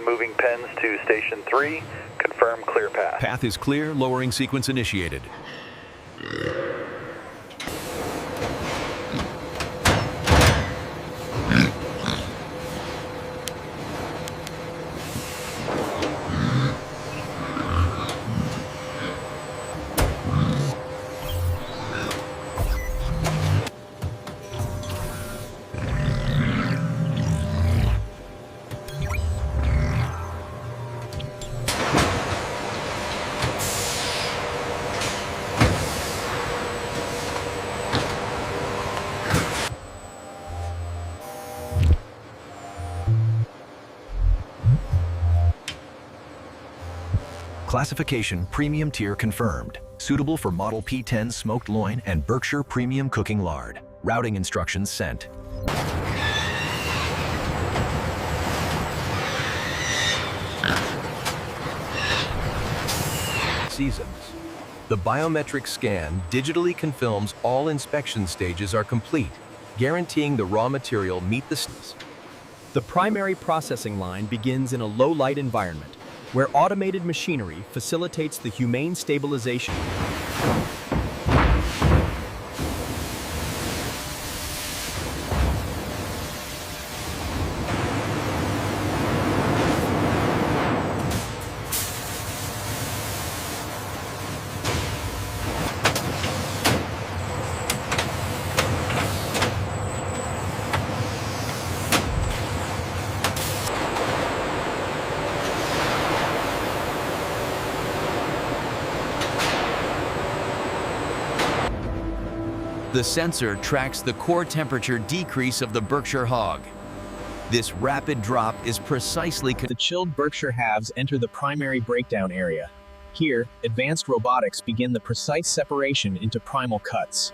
moving pens to Station 3. Confirm clear path. Path is clear, lowering sequence initiated. Classification premium tier confirmed. Suitable for Model P-10 Smoked Loin and Berkshire Premium Cooking Lard. Routing instructions sent. Seasons. The biometric scan digitally confirms all inspection stages are complete, guaranteeing the raw material meet the standards. The primary processing line begins in a low-light environment, where automated machinery facilitates the humane stabilization. The sensor tracks the core temperature decrease of the Berkshire hog. This rapid drop is precisely... The chilled Berkshire halves enter the primary breakdown area. Here, advanced robotics begin the precise separation into primal cuts.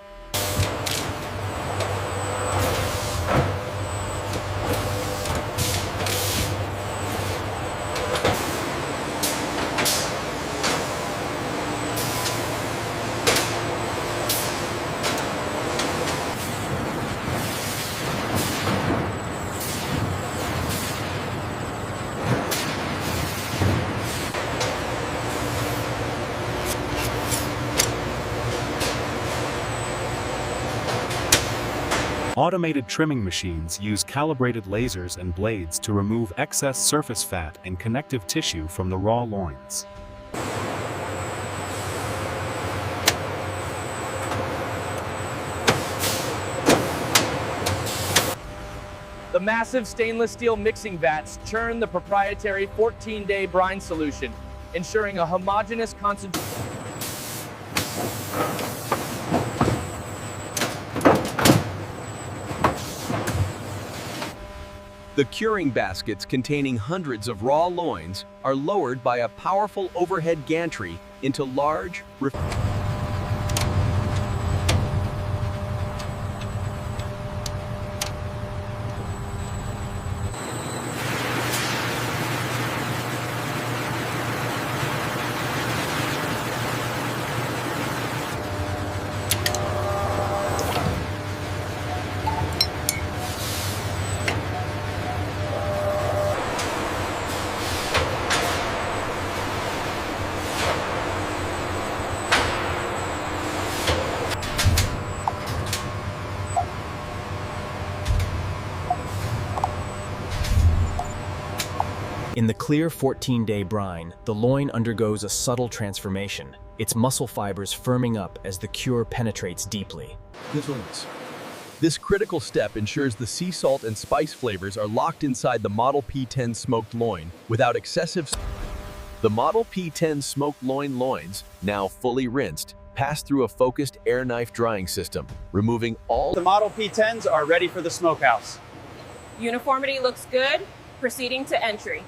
Automated trimming machines use calibrated lasers and blades to remove excess surface fat and connective tissue from the raw loins. The massive stainless steel mixing vats churn the proprietary 14-day brine solution, ensuring a homogeneous concentration. The curing baskets containing hundreds of raw loins are lowered by a powerful overhead gantry into large, In the clear 14-day brine, the loin undergoes a subtle transformation, its muscle fibers firming up as the cure penetrates deeply. This critical step ensures the sea salt and spice flavors are locked inside the Model P-10 Smoked Loin without excessive... The Model P-10 Smoked Loin loins, now fully rinsed, pass through a focused air knife drying system, removing all... The Model P-10s are ready for the smokehouse. Uniformity looks good. Proceeding to entry.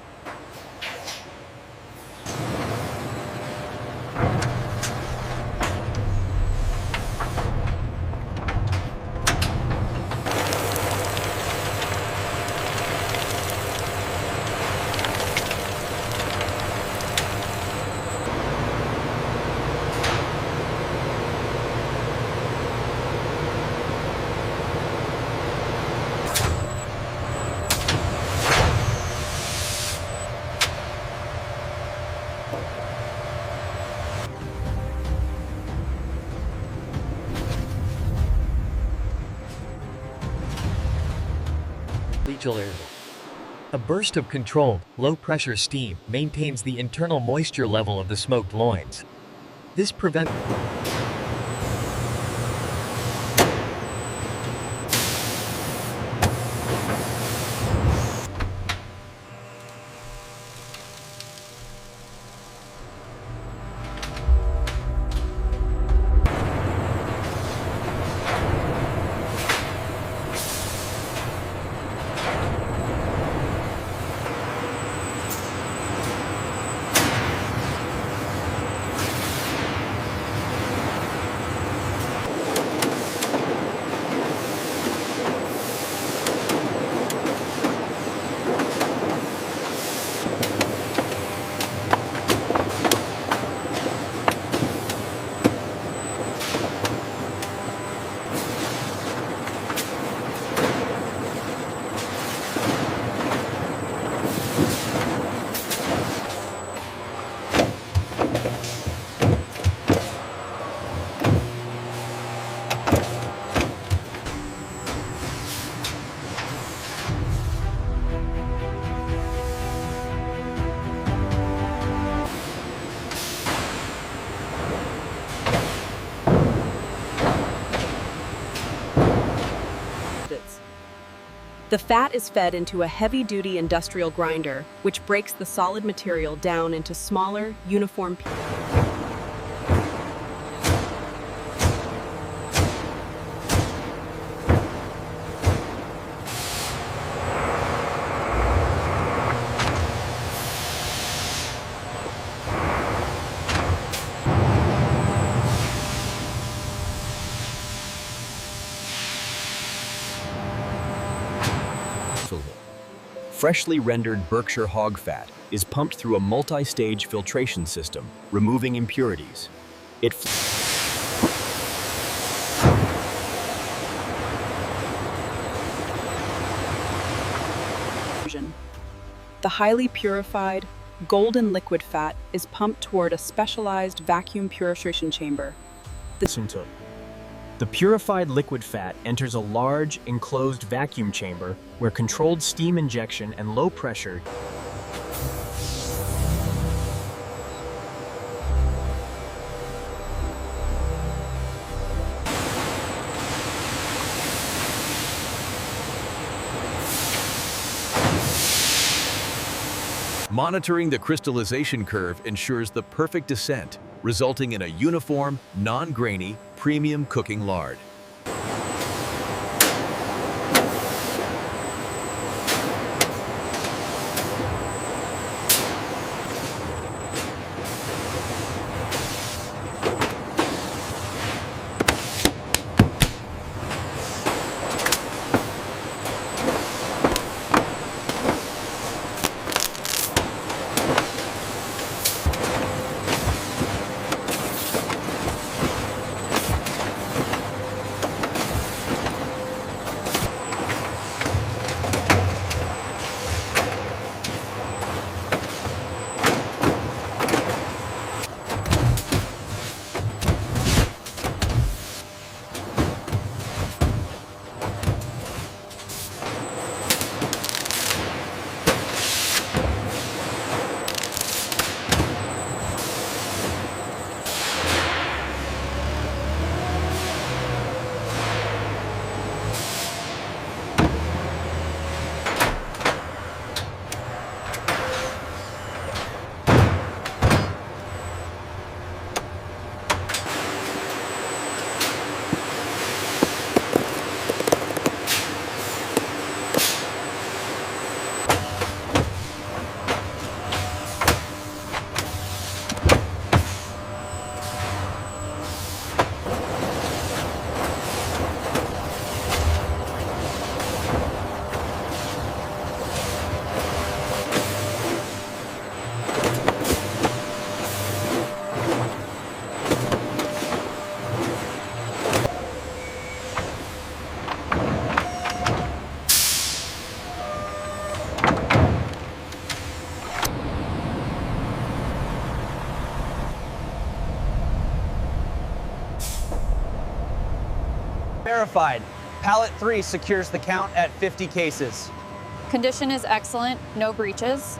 Charcuterie. A burst of controlled, low-pressure steam maintains the internal moisture level of the smoked loins. This prevents The fat is fed into a heavy-duty industrial grinder, which breaks the solid material down into smaller, uniform pieces. Freshly rendered Berkshire hog fat is pumped through a multi-stage filtration system, removing impurities. The highly purified, golden liquid fat is pumped toward a specialized vacuum purification chamber. The purified liquid fat enters a large, enclosed vacuum chamber where controlled steam injection and low pressure Monitoring the crystallization curve ensures the perfect descent, resulting in a uniform, non-grainy, premium cooking lard. Verified. Pallet 3 secures the count at 50 cases. Condition is excellent, no breaches.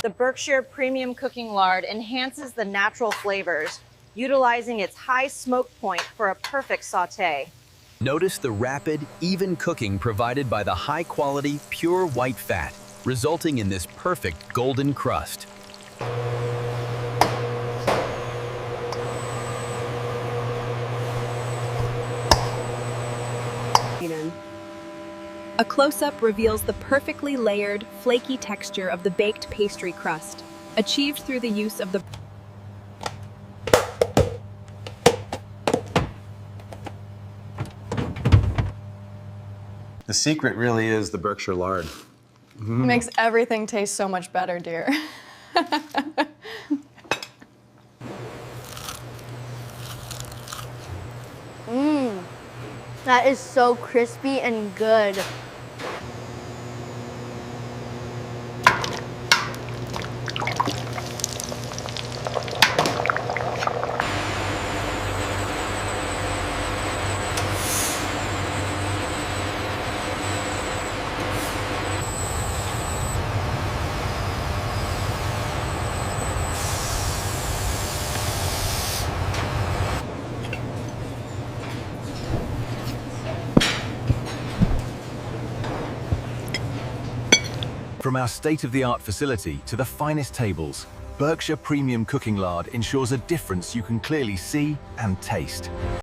The Berkshire premium cooking lard enhances the natural flavors, utilizing its high smoke point for a perfect sauté. Notice the rapid, even cooking provided by the high-quality, pure white fat, resulting in this perfect golden crust. A close-up reveals the perfectly layered, flaky texture of the baked pastry crust, achieved through the use of the The secret really is the Berkshire lard. Makes everything taste so much better, dear. That is so crispy and good. From our state-of-the-art facility to the finest tables, Berkshire Premium Cooking Lard ensures a difference you can clearly see and taste.